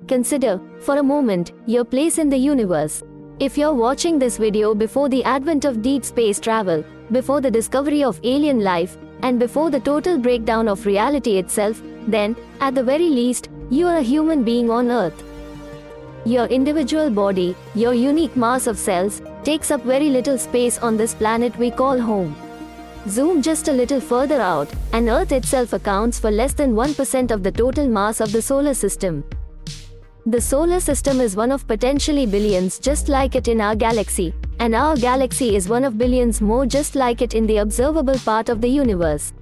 consider, for a moment, your place in the universe. If you're watching this video before the advent of deep space travel, before the discovery of alien life, and before the total breakdown of reality itself, then, at the very least, you are a human being on Earth. Your individual body, your unique mass of cells, takes up very little space on this planet we call home. Zoom just a little further out, and Earth itself accounts for less than 1% of the total mass of the solar system. The solar system is one of potentially billions just like it in our galaxy, and our galaxy is one of billions more just like it in the observable part of the universe.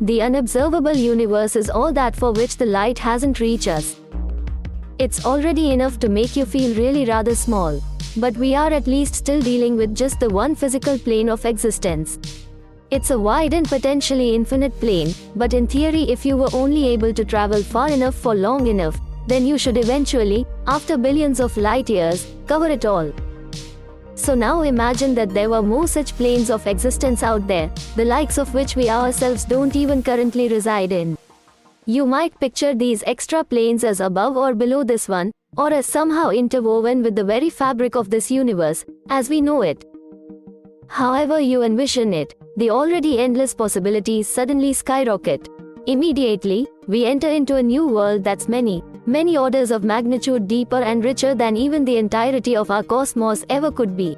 The unobservable universe is all that for which the light hasn't reached us. It's already enough to make you feel really rather small, but we are at least still dealing with just the one physical plane of existence. It's a wide and potentially infinite plane, but in theory if you were only able to travel far enough for long enough, then you should eventually, after billions of light years, cover it all. So now imagine that there were more such planes of existence out there, the likes of which we ourselves don't even currently reside in. You might picture these extra planes as above or below this one, or as somehow interwoven with the very fabric of this universe, as we know it. However you envision it, the already endless possibilities suddenly skyrocket. Immediately, we enter into a new world that's many orders of magnitude deeper and richer than even the entirety of our cosmos ever could be.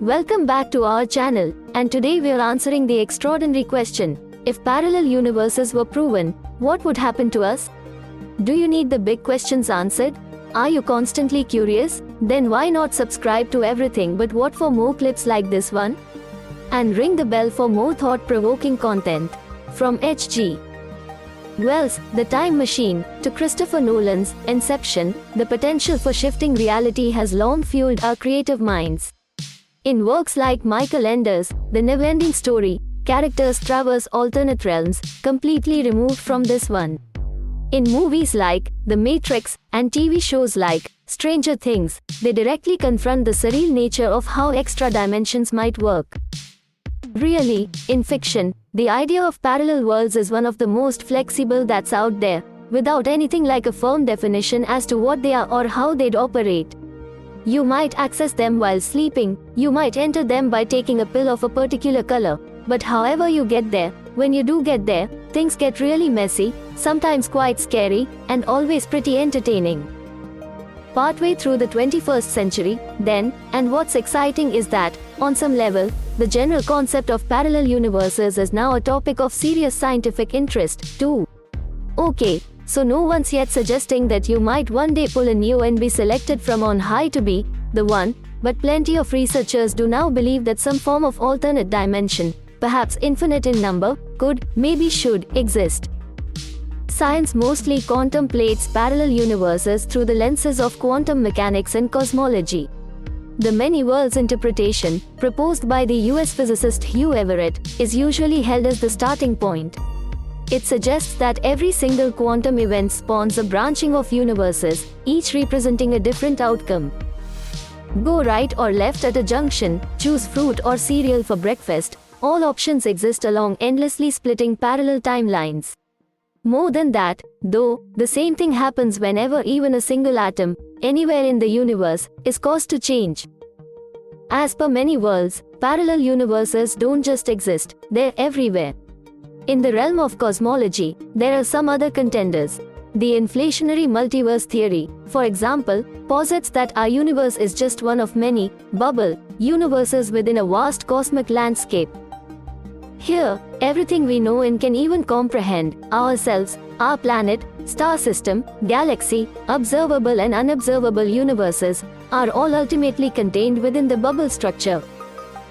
Welcome back to our channel, and today we are answering the extraordinary question: if parallel universes were proven, what would happen to us? Do you need the big questions answered? Are you constantly curious? Then why not subscribe to Everything But What for more clips like this one? And ring the bell for more thought-provoking content. From H.G. Wells' The Time Machine, to Christopher Nolan's Inception, the potential for shifting reality has long fueled our creative minds. In works like Michael Ender's The Neverending Story, characters traverse alternate realms, completely removed from this one. In movies like The Matrix, and TV shows like Stranger Things, they directly confront the surreal nature of how extra dimensions might work. Really, in fiction, the idea of parallel worlds is one of the most flexible that's out there, without anything like a firm definition as to what they are or how they'd operate. You might access them while sleeping, you might enter them by taking a pill of a particular color, but however you get there, when you do get there, things get really messy, sometimes quite scary, and always pretty entertaining. Partway through the 21st century, then, and what's exciting is that, on some level, the general concept of parallel universes is now a topic of serious scientific interest, too. Okay, so no one's yet suggesting that you might one day pull a Neo and be selected from on high to be the one, but plenty of researchers do now believe that some form of alternate dimension, perhaps infinite in number, could, maybe should, exist. Science mostly contemplates parallel universes through the lenses of quantum mechanics and cosmology. The many worlds interpretation, proposed by the US physicist Hugh Everett, is usually held as the starting point. It suggests that every single quantum event spawns a branching of universes, each representing a different outcome. Go right or left at a junction, choose fruit or cereal for breakfast, all options exist along endlessly splitting parallel timelines. More than that, though, the same thing happens whenever even a single atom, anywhere in the universe, is caused to change. As per many worlds, parallel universes don't just exist, they're everywhere. In the realm of cosmology, there are some other contenders. The inflationary multiverse theory, for example, posits that our universe is just one of many bubble universes within a vast cosmic landscape. Here, everything we know and can even comprehend, ourselves, our planet, star system, galaxy, observable and unobservable universes, are all ultimately contained within the bubble structure.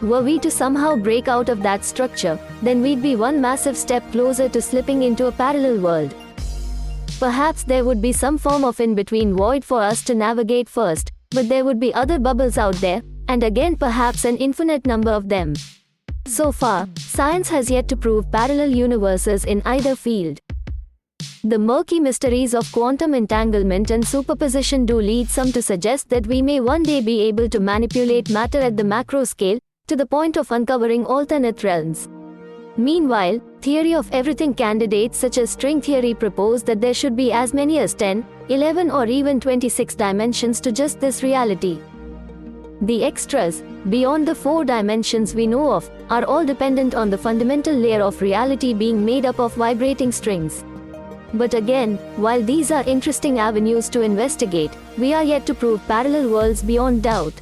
Were we to somehow break out of that structure, then we'd be one massive step closer to slipping into a parallel world. Perhaps there would be some form of in-between void for us to navigate first, but there would be other bubbles out there, and again perhaps an infinite number of them. So far, science has yet to prove parallel universes in either field. The murky mysteries of quantum entanglement and superposition do lead some to suggest that we may one day be able to manipulate matter at the macro scale, to the point of uncovering alternate realms. Meanwhile, theory of everything candidates such as string theory propose that there should be as many as 10, 11 or even 26 dimensions to just this reality. The extras, beyond the 4 dimensions we know of, are all dependent on the fundamental layer of reality being made up of vibrating strings. But again, while these are interesting avenues to investigate, we are yet to prove parallel worlds beyond doubt.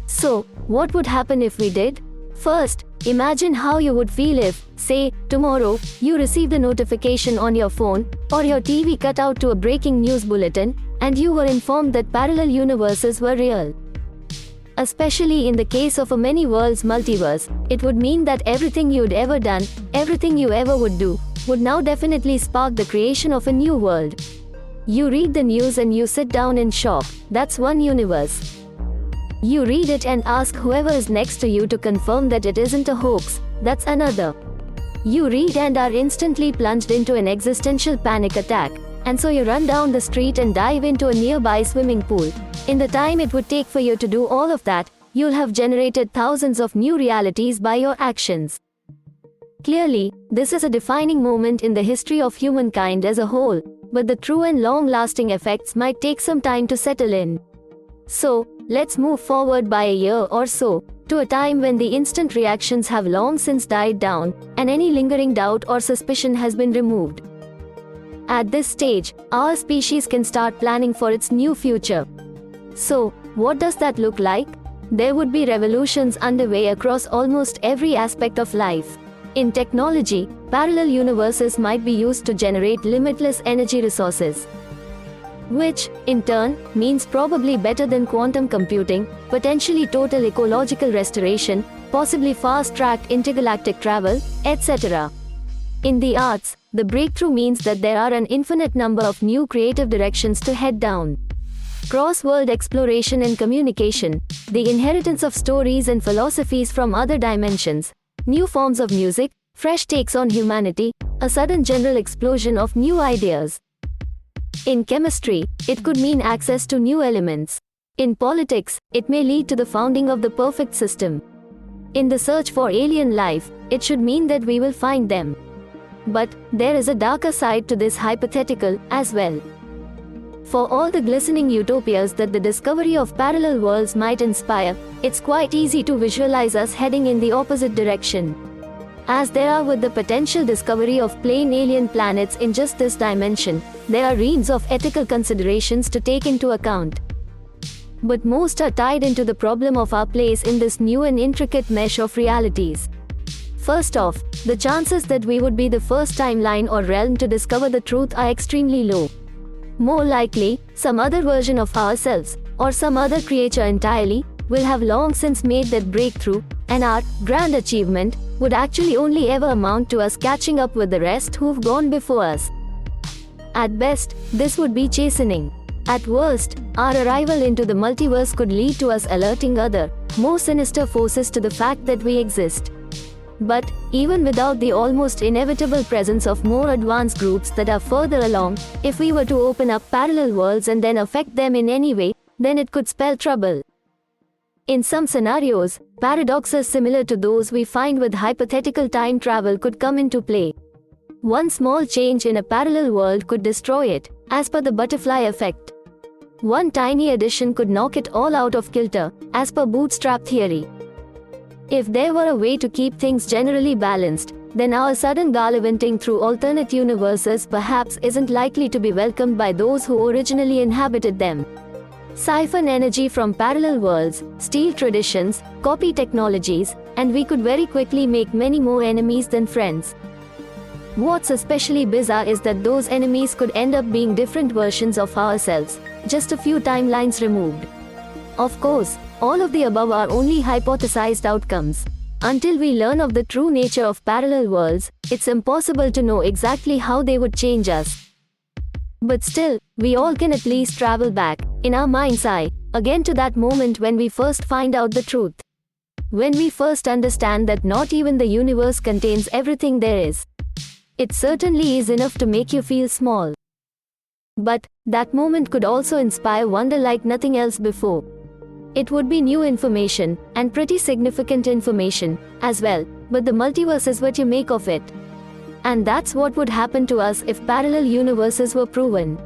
So, what would happen if we did? First, imagine how you would feel if, say, tomorrow, you received a notification on your phone, or your TV cut out to a breaking news bulletin, and you were informed that parallel universes were real. Especially in the case of a many worlds multiverse, it would mean that everything you'd ever done, everything you ever would do, would now definitely spark the creation of a new world. You read the news and you sit down in shock. That's one universe. You read it and ask whoever is next to you to confirm that it isn't a hoax. That's another. You read and are instantly plunged into an existential panic attack, and so you run down the street and dive into a nearby swimming pool. In the time it would take for you to do all of that, you'll have generated thousands of new realities by your actions. Clearly, this is a defining moment in the history of humankind as a whole, but the true and long-lasting effects might take some time to settle in. So, let's move forward by a year or so, to a time when the instant reactions have long since died down, and any lingering doubt or suspicion has been removed. At this stage, our species can start planning for its new future. So, what does that look like? There would be revolutions underway across almost every aspect of life. In technology, parallel universes might be used to generate limitless energy resources, which, in turn, means probably better than quantum computing, potentially total ecological restoration, possibly fast-tracked intergalactic travel, etc. In the arts, the breakthrough means that there are an infinite number of new creative directions to head down. Cross-world exploration and communication, the inheritance of stories and philosophies from other dimensions, new forms of music, fresh takes on humanity, a sudden general explosion of new ideas. In chemistry, it could mean access to new elements. In politics, it may lead to the founding of the perfect system. In the search for alien life, it should mean that we will find them. But there is a darker side to this hypothetical as well. For all the glistening utopias that the discovery of parallel worlds might inspire, it's quite easy to visualize us heading in the opposite direction. As there are with the potential discovery of plain alien planets in just this dimension, there are reams of ethical considerations to take into account. But most are tied into the problem of our place in this new and intricate mesh of realities. First off, the chances that we would be the first timeline or realm to discover the truth are extremely low. More likely, some other version of ourselves, or some other creature entirely, will have long since made that breakthrough, and our grand achievement would actually only ever amount to us catching up with the rest who've gone before us. At best, this would be chastening. At worst, our arrival into the multiverse could lead to us alerting other, more sinister forces to the fact that we exist. But, even without the almost inevitable presence of more advanced groups that are further along, if we were to open up parallel worlds and then affect them in any way, then it could spell trouble. In some scenarios, paradoxes similar to those we find with hypothetical time travel could come into play. One small change in a parallel world could destroy it, as per the butterfly effect. One tiny addition could knock it all out of kilter, as per bootstrap theory. If there were a way to keep things generally balanced, then our sudden gallivanting through alternate universes perhaps isn't likely to be welcomed by those who originally inhabited them. Siphon energy from parallel worlds, steal traditions, copy technologies, and we could very quickly make many more enemies than friends. What's especially bizarre is that those enemies could end up being different versions of ourselves, just a few timelines removed. Of course, all of the above are only hypothesized outcomes. Until we learn of the true nature of parallel worlds, it's impossible to know exactly how they would change us. But still, we all can at least travel back, in our mind's eye, again to that moment when we first find out the truth. When we first understand that not even the universe contains everything there is. It certainly is enough to make you feel small. But, that moment could also inspire wonder like nothing else before. It would be new information, and pretty significant information, as well, but the multiverse is what you make of it. And that's what would happen to us if parallel universes were proven.